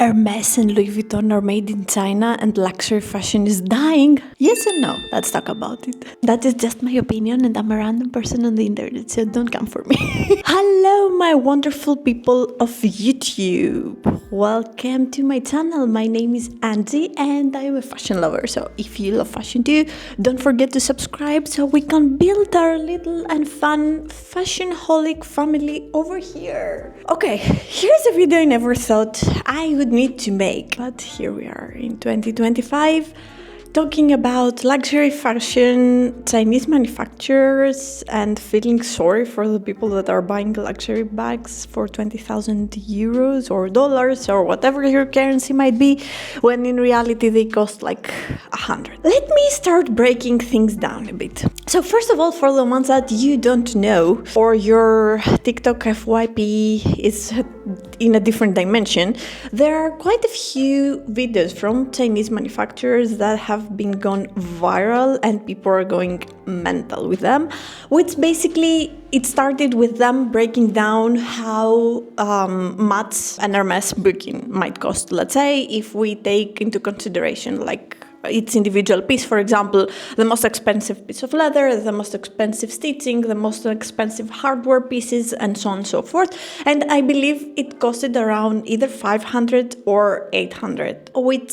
Hermes and Louis Vuitton are made in China and luxury fashion is dying? Yes or no? Let's talk about it. That is just my opinion and I'm a random person on the internet, so don't come for me. Hello, my wonderful people of YouTube. Welcome to my channel. My name is Angie and I am a fashion lover. So if you love fashion too, don't forget to subscribe so we can build our little and fun fashion-holic family over here. Okay, here's a video I never thought I would need to make, but here we are in 2025 talking about luxury fashion, Chinese manufacturers, and feeling sorry for the people that are buying luxury bags for 20,000 euros or dollars or whatever your currency might be, when in reality they cost like 100. Let me start breaking things down a bit. So first of all, for the ones that you don't know, or your TikTok FYP is in a different dimension, there are quite a few videos from Chinese manufacturers that have been gone viral and people are going mental with them, which basically it started with them breaking down how much an Hermes Birkin might cost. Let's say if we take into consideration like its individual piece, for example, the most expensive piece of leather, the most expensive stitching, the most expensive hardware pieces, and so on and so forth. And I believe it costed around either 500 or 800, which,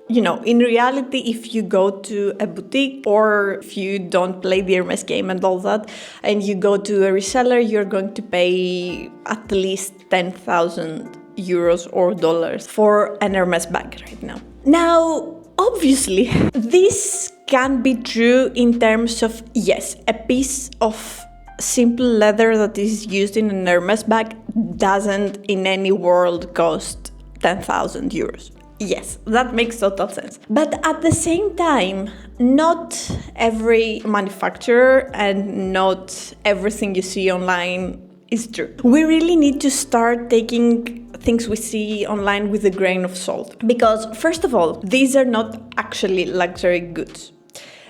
you know, in reality, if you go to a boutique or if you don't play the Hermes game and all that, and you go to a reseller, you're going to pay at least 10,000 euros or dollars for an Hermes bag right now. Now, obviously, this can be true in terms of, yes, a piece of simple leather that is used in an Hermes bag doesn't in any world cost 10,000 euros. Yes, that makes total sense. But at the same time, not every manufacturer and not everything you see online is true. We really need to start taking things we see online with a grain of salt. Because first of all, these are not actually luxury goods.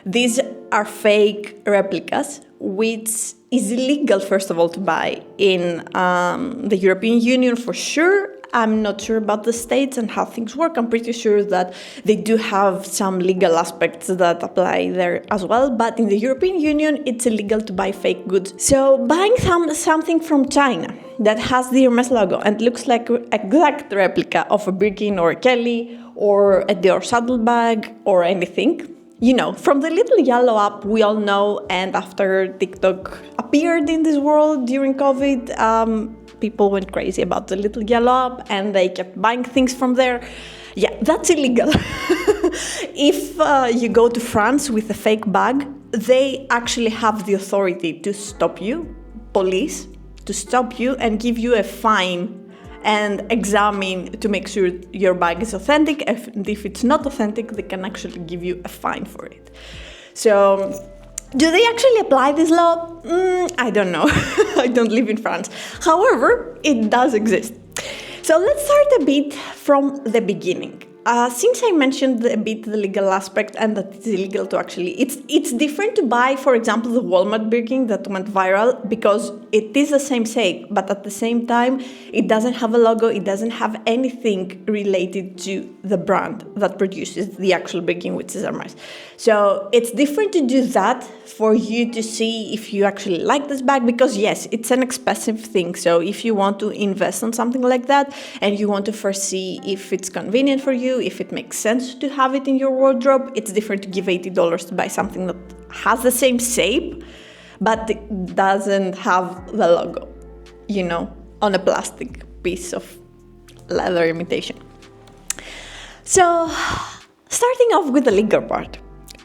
These are fake replicas, which is illegal, first of all, to buy in the European Union for sure. I'm not sure about the States and how things work. I'm pretty sure that they do have some legal aspects that apply there as well. But in the European Union, it's illegal to buy fake goods. So buying something from China that has the Hermes logo and looks like an exact replica of a Birkin or a Kelly or a Dior saddlebag or anything, you know, from the little yellow app we all know, and after TikTok appeared in this world during COVID, people went crazy about the little yellow app and they kept buying things from there. Yeah, that's illegal. If you go to France with a fake bag, they actually have the authority to stop you, police, to stop you and give you a fine and examine to make sure your bag is authentic. If it's not authentic, they can actually give you a fine for it. So, do they actually apply this law? I don't know. I don't live in France. However, it does exist. So let's start a bit from the beginning. Since I mentioned a bit the legal aspect and that it's illegal to actually, it's different to buy, for example, the Walmart Birkin that went viral because it is the same shape, but at the same time, it doesn't have a logo, it doesn't have anything related to the brand that produces the actual Birkin, which is Hermes. So it's different to do that for you to see if you actually like this bag, because yes, it's an expensive thing. So if you want to invest on something like that and you want to first see if it's convenient for you, if it makes sense to have it in your wardrobe, it's different to give $80 to buy something that has the same shape but it doesn't have the logo, you know, on a plastic piece of leather imitation. So, starting off with the legal part.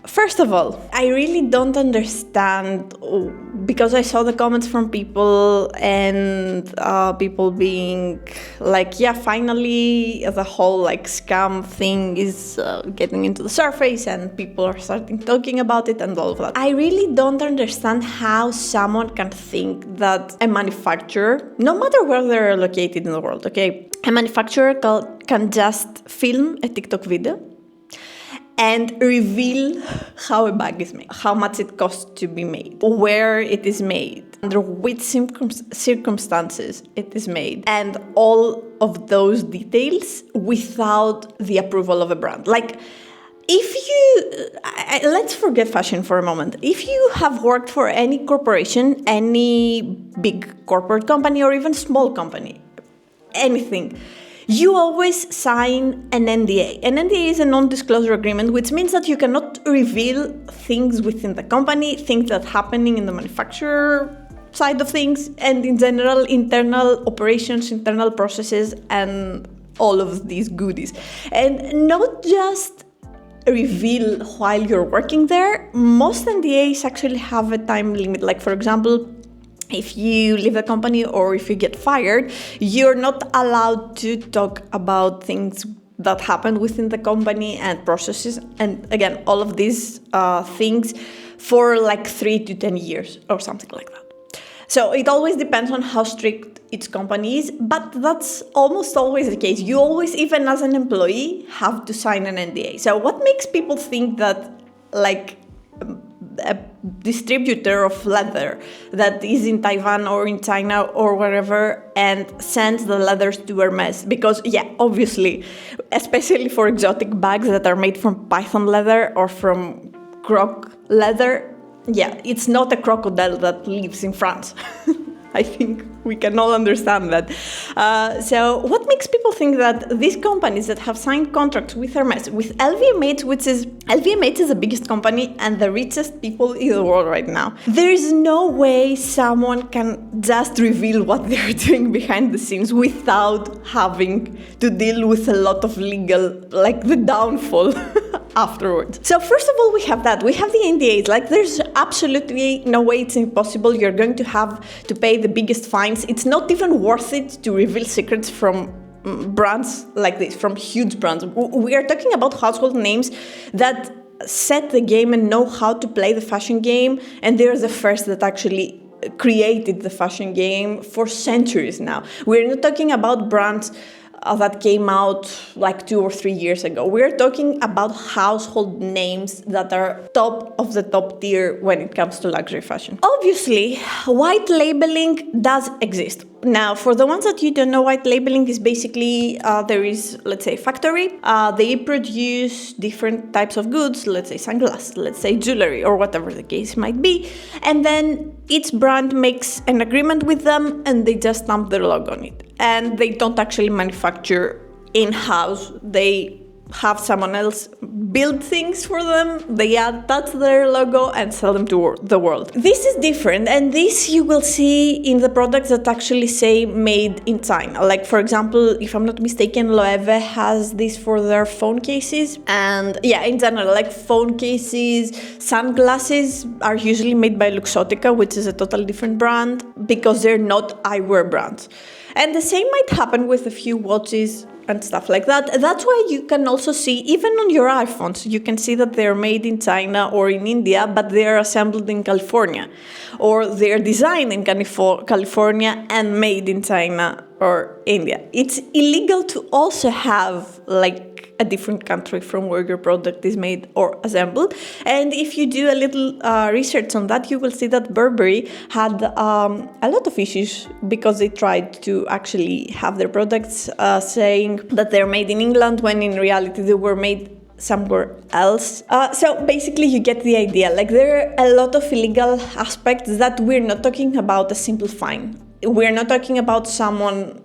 First of all, I really don't understand, because I saw the comments from people and people being like, yeah, finally the whole like scam thing is getting into the surface and people are starting talking about it and all of that. I really don't understand how someone can think that a manufacturer, no matter where they're located in the world, okay, a manufacturer can just film a TikTok video and reveal how a bag is made, how much it costs to be made, where it is made, under which circumstances it is made, and all of those details without the approval of a brand. Like, if you, let's forget fashion for a moment. If you have worked for any corporation, any big corporate company or even small company, anything, you always sign an NDA. An NDA is a non-disclosure agreement, which means that you cannot reveal things within the company, things that are happening in the manufacturer side of things, and in general, internal operations, internal processes, and all of these goodies. And not just reveal while you're working there. Most NDAs actually have a time limit. Like, for example, if you leave the company or if you get fired, you're not allowed to talk about things that happen within the company and processes. And again, all of these things for like 3 to 10 years or something like that. So it always depends on how strict each company is, but that's almost always the case. You always, even as an employee, have to sign an NDA. So what makes people think that like a distributor of leather that is in Taiwan or in China or wherever and sends the leathers to Hermes? Because yeah, obviously, especially for exotic bags that are made from python leather or from croc leather, yeah, it's not a crocodile that lives in France. I think we can all understand that. So what makes people think that these companies that have signed contracts with Hermes, with LVMH, which is LVMH is the biggest company and the richest people in the world right now, there is no way someone can just reveal what they're doing behind the scenes without having to deal with a lot of legal, like the downfall afterwards. So first of all, we have that. We have the NDAs. Like, there's absolutely no way, it's impossible. You're going to have to pay the biggest fines. It's not even worth it to reveal secrets from brands like this, from huge brands. We are talking about household names that set the game and know how to play the fashion game, and they're the first that actually created the fashion game for centuries now. We're not talking about brands that came out like 2 or 3 years ago. We're talking about household names that are top of the top tier when it comes to luxury fashion. Obviously, white labeling does exist. Now, for the ones that you don't know, white labeling is basically, there is, let's say, a factory. They produce different types of goods, let's say sunglasses, let's say jewelry, or whatever the case might be. And then each brand makes an agreement with them and they just stamp their logo on it. And they don't actually manufacture in-house. They have someone else build things for them, they attach their logo and sell them to the world. This is different, and this you will see in the products that actually say made in China. Like, for example, if I'm not mistaken, Loewe has this for their phone cases. And yeah, in general, like phone cases, sunglasses are usually made by Luxottica, which is a totally different brand, because they're not eyewear brands. And the same might happen with a few watches and stuff like that. That's why you can also see, even on your iPhones, you can see that they're made in China or in India, but they're assembled in California. Or they're designed in California and made in China or India. It's illegal to also have like a different country from where your product is made or assembled. And if you do a little research on that, you will see that Burberry had a lot of issues because they tried to actually have their products saying that they're made in England when in reality they were made somewhere else. So basically you get the idea. Like, there are a lot of illegal aspects that we're not talking about a simple fine. We're not talking about someone,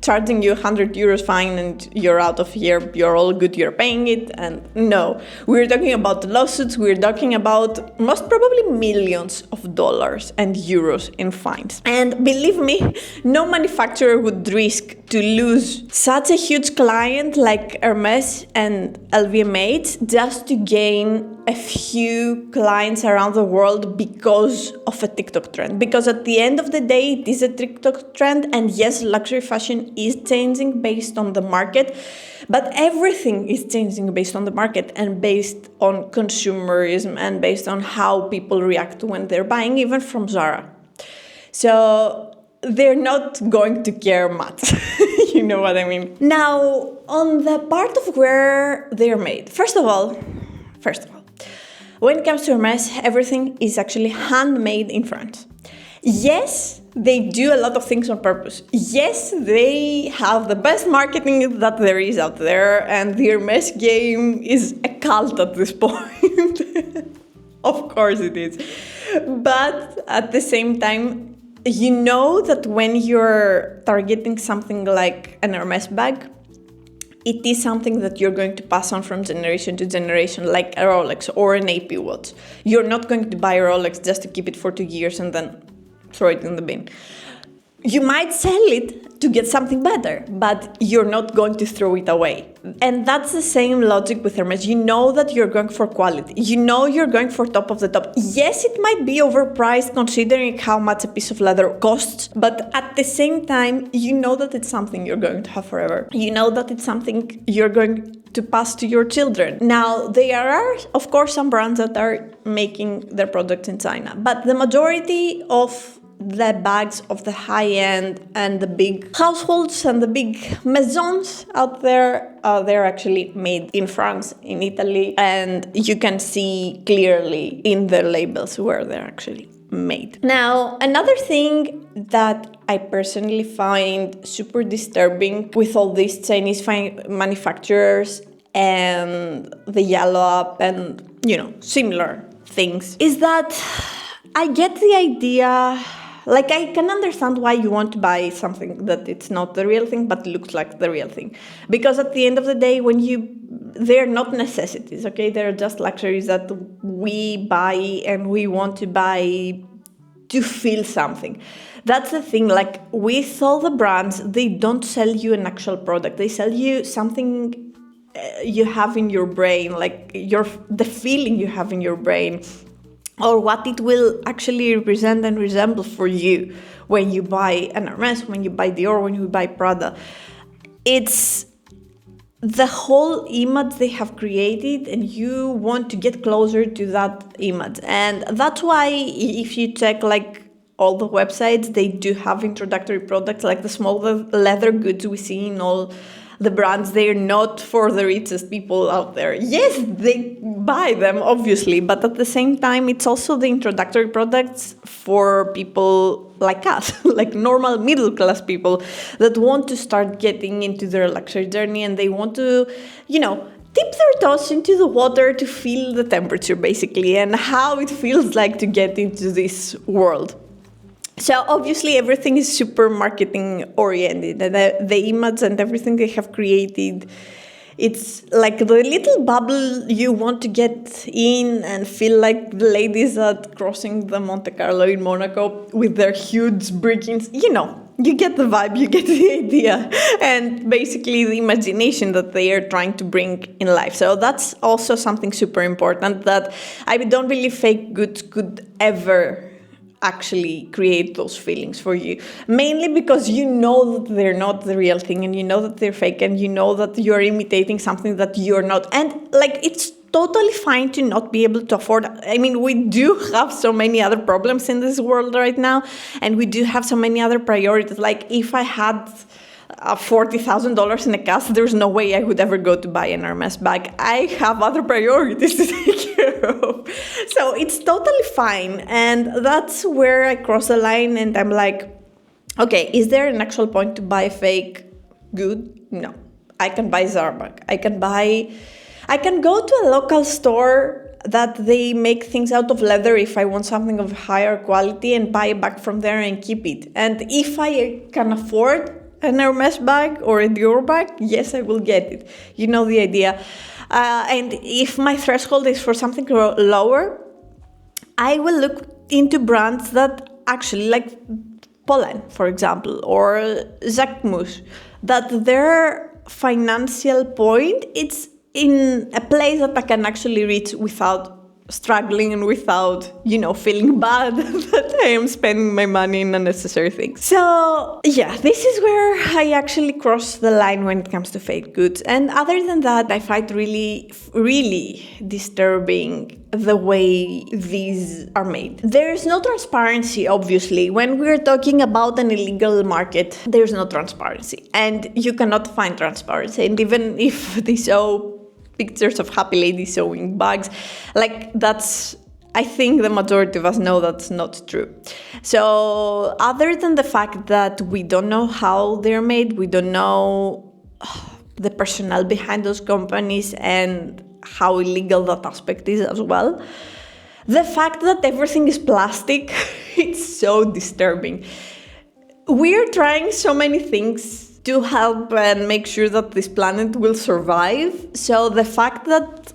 charging you 100 euros fine and you're out of here, you're all good, you're paying it. And no, we're talking about lawsuits, we're talking about most probably millions of dollars and euros in fines. And believe me, no manufacturer would risk to lose such a huge client like Hermes and LVMH just to gain a few clients around the world because of a TikTok trend. Because at the end of the day, it is a TikTok trend, and yes, luxury fashion is changing based on the market, but everything is changing based on the market and based on consumerism and based on how people react when they're buying, even from Zara. So they're not going to care much. You know what I mean? Now, on the part of where they're made, first of all, when it comes to Hermes, everything is actually handmade in France. Yes, they do a lot of things on purpose. Yes, they have the best marketing that there is out there, and the Hermes game is a cult at this point. Of course it is. But at the same time, you know that when you're targeting something like an Hermes bag, it is something that you're going to pass on from generation to generation, like a Rolex or an AP watch. You're not going to buy a Rolex just to keep it for 2 years and then throw it in the bin. You might sell it to get something better, but you're not going to throw it away. And that's the same logic with Hermes. You know that you're going for quality. You know you're going for top of the top. Yes, it might be overpriced considering how much a piece of leather costs, but at the same time, you know that it's something you're going to have forever. You know that it's something you're going to pass to your children. Now, there are, of course, some brands that are making their products in China, but the majority of the bags of the high-end and the big households and the big maisons out there, they're actually made in France, in Italy, and you can see clearly in the labels where they're actually made. Now, another thing that I personally find super disturbing with all these Chinese manufacturers and the yellow up and, similar things is that I get the idea. Like, I can understand why you want to buy something that it's not the real thing, but looks like the real thing. Because at the end of the day, they're not necessities, okay? They're just luxuries that we buy and we want to buy to feel something. That's the thing, like, with all the brands, they don't sell you an actual product. They sell you something you have in your brain, like the feeling you have in your brain, or what it will actually represent and resemble for you when you buy an Hermes, when you buy Dior, when you buy Prada. It's the whole image they have created, and you want to get closer to that image. And that's why if you check like all the websites, they do have introductory products, like the small leather goods we see in all the brands. They're not for the richest people out there. Yes, they buy them, obviously, but at the same time, it's also the introductory products for people like us, like normal middle-class people that want to start getting into their luxury journey, and they want to, dip their toes into the water to feel the temperature, basically, and how it feels like to get into this world. So obviously everything is super marketing oriented, and the image and everything they have created, it's like the little bubble you want to get in and feel like the ladies at crossing the Monte Carlo in Monaco with their huge Birkins. You get the vibe, you get the idea, and basically the imagination that they are trying to bring in life. So that's also something super important that I don't believe fake goods could ever actually create those feelings for you, mainly because you know that they're not the real thing, and you know that they're fake, and you know that you're imitating something that you're not. And like, it's totally fine to not be able to afford. I mean, we do have so many other problems in this world right now, and we do have so many other priorities. Like, if I had $40,000 in a cash, there's no way I would ever go to buy an Hermes bag. I have other priorities to take care of. So it's totally fine. And that's where I cross the line, and I'm like, okay, is there an actual point to buy a fake good? No. I can buy Zara bag. I can go to a local store that they make things out of leather if I want something of higher quality, and buy a bag from there and keep it. And if I can afford an Hermes bag or a Dior bag, yes, I will get it. You know the idea. And if my threshold is for something lower, I will look into brands that actually, like Poland, for example, or Jacquemus, that their financial point, it's in a place that I can actually reach without struggling and without, feeling bad that I am spending my money in unnecessary things. So, yeah, this is where I actually cross the line when it comes to fake goods. And other than that, I find really, really disturbing the way these are made. There's no transparency, obviously. When we're talking about an illegal market, there's no transparency. And you cannot find transparency. And even if they show pictures of happy ladies sewing bags, like, that's I think the majority of us know that's not true. So other than the fact that we don't know how they're made, we don't know the personnel behind those companies and how illegal that aspect is as well. The fact that everything is plastic, it's so disturbing. We're trying so many things to help and make sure that this planet will survive. So the fact that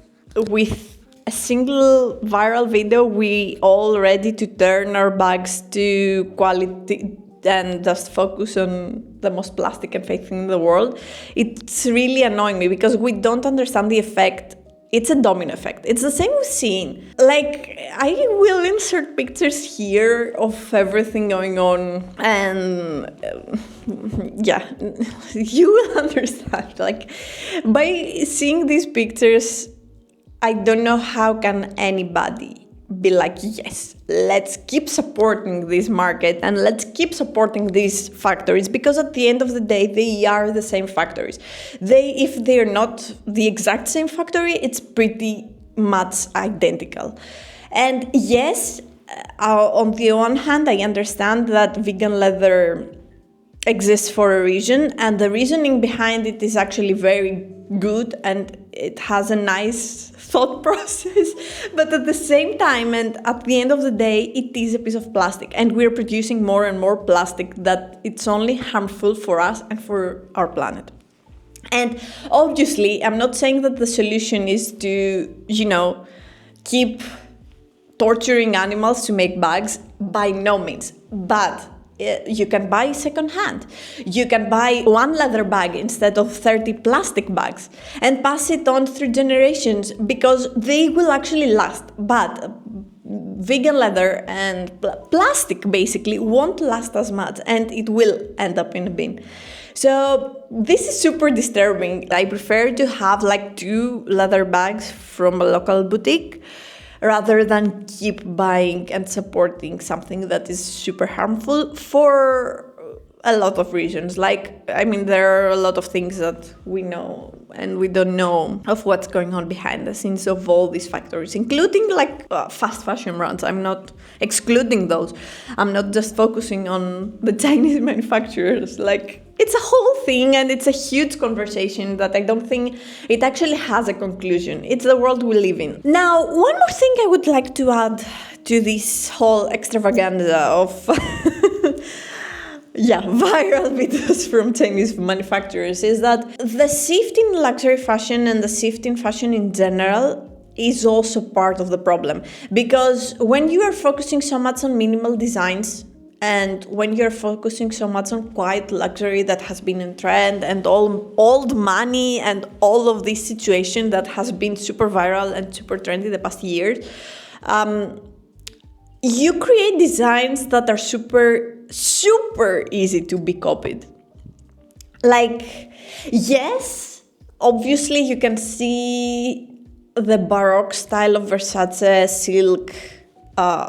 with a single viral video, we all ready to turn our bags to quality and just focus on the most plastic and fake thing in the world, it's really annoying me because we don't understand the effect. It's a domino effect. It's the same with seeing. Like, I will insert pictures here of everything going on and yeah, you will understand. Like, by seeing these pictures, I don't know how can anybody be like, yes, let's keep supporting this market and let's keep supporting these factories, because at the end of the day, they are the same factories. If they're not the exact same factory, it's pretty much identical. And yes, on the one hand, I understand that vegan leather exists for a reason, and the reasoning behind it is actually very good and it has a nice thought process, but at the same time and at the end of the day, it is a piece of plastic and we're producing more and more plastic that it's only harmful for us and for our planet. And obviously, I'm not saying that the solution is to, keep torturing animals to make bags, by no means, but you can buy secondhand. You can buy one leather bag instead of 30 plastic bags and pass it on through generations, because they will actually last. But vegan leather and plastic basically won't last as much and it will end up in a bin. So this is super disturbing. I prefer to have like 2 leather bags from a local boutique rather than keep buying and supporting something that is super harmful for a lot of reasons. There are a lot of things that we know and we don't know of what's going on behind the scenes of all these factories, including fast fashion brands. I'm not excluding those. I'm not just focusing on the Chinese manufacturers. It's a whole thing and it's a huge conversation that I don't think it actually has a conclusion. It's the world we live in. Now, one more thing I would like to add to this whole extravaganza of viral videos from Chinese manufacturers is that the shift in luxury fashion and the shift in fashion in general is also part of the problem. Because when you are focusing so much on minimal designs, and when you're focusing so much on quiet luxury that has been in trend and all old money and all of this situation that has been super viral and super trendy the past years, you create designs that are super, super easy to be copied. Yes, obviously you can see the Baroque style of Versace silk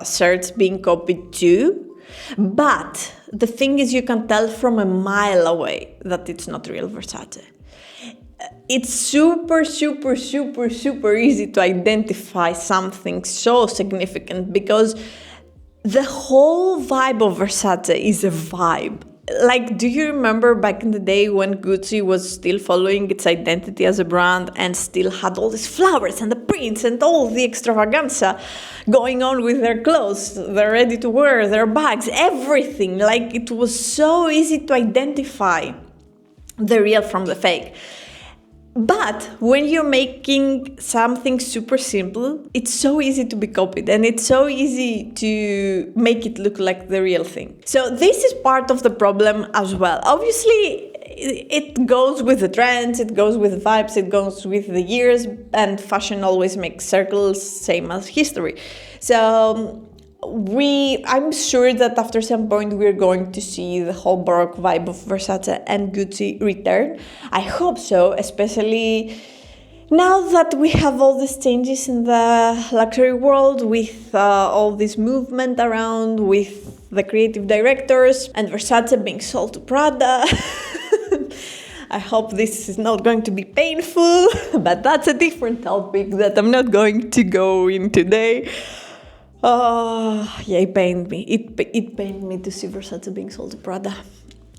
shirts being copied too. But the thing is, you can tell from a mile away that it's not real Versace. It's super, super, super, super easy to identify something so significant because the whole vibe of Versace is a vibe. Do you remember back in the day when Gucci was still following its identity as a brand and still had all these flowers and the prints and all the extravaganza going on with their clothes, their ready-to-wear, their bags, everything? It was so easy to identify the real from the fake. But when you're making something super simple, it's so easy to be copied and it's so easy to make it look like the real thing. So this is part of the problem as well. Obviously, it goes with the trends, it goes with the vibes, it goes with the years, and fashion always makes circles, same as history. So I'm sure that after some point we're going to see the whole Baroque vibe of Versace and Gucci return. I hope so, especially now that we have all these changes in the luxury world with all this movement around with the creative directors and Versace being sold to Prada. I hope this is not going to be painful, but that's a different topic that I'm not going to go in today. Yeah, it pained me. It pained me to see Versace being sold to Prada.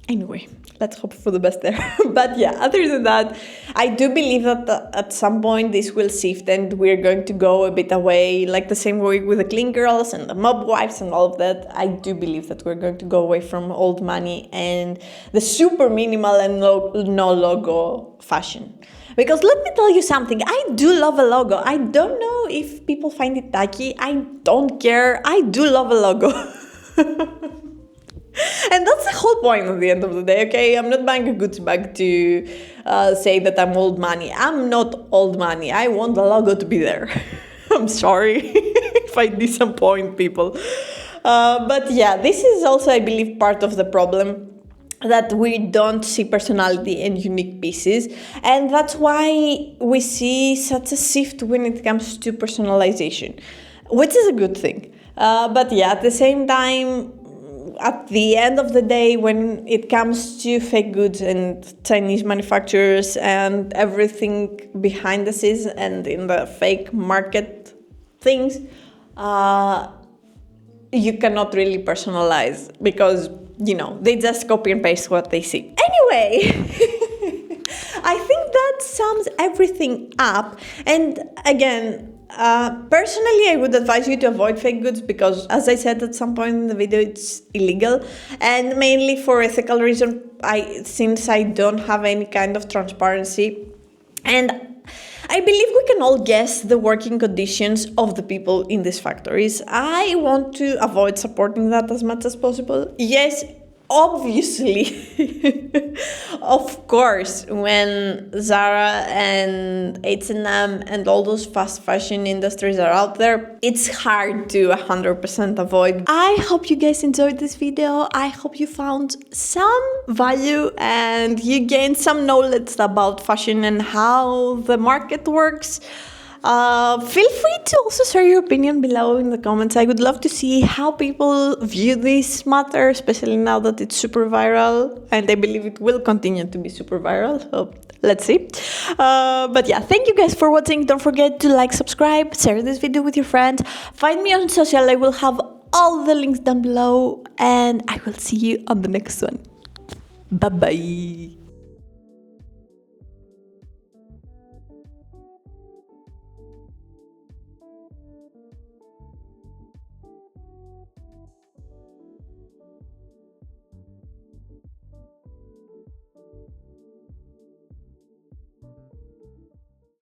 Anyway, let's hope for the best there. But yeah, other than that, I do believe that at some point this will shift and we're going to go a bit away, like the same way with the clean girls and the mob wives and all of that. I do believe that we're going to go away from old money and the super minimal and no logo fashion. Because let me tell you something, I do love a logo. I don't know if people find it tacky. I don't care. I do love a logo. And that's the whole point at the end of the day, okay? I'm not buying a Gucci bag to say that I'm old money. I'm not old money. I want the logo to be there. I'm sorry if I disappoint people. But yeah, this is also, I believe, part of the problem, that we don't see personality and unique pieces. And that's why we see such a shift when it comes to personalization, which is a good thing. But yeah, at the same time, at the end of the day, when it comes to fake goods and Chinese manufacturers and everything behind the scenes and in the fake market things, you cannot really personalize because, they just copy and paste what they see. Anyway, I think that sums everything up. And again, personally, I would advise you to avoid fake goods because, as I said at some point in the video, it's illegal, and mainly for ethical reasons. Since I don't have any kind of transparency, and I believe we can all guess the working conditions of the people in these factories. I want to avoid supporting that as much as possible. Yes, obviously, of course, when Zara and H&M and all those fast fashion industries are out there, it's hard to 100% avoid. I hope you guys enjoyed this video. I hope you found some value and you gained some knowledge about fashion and how the market works. Feel free to also share your opinion below in the comments. I would love to see how people view this matter, especially now that it's super viral, and I believe it will continue to be super viral, so let's see. But yeah, thank you guys for watching. Don't forget to like, subscribe, share this video with your friends. Find me on social. I will have all the links down below, and I will see you on the next one. Bye bye.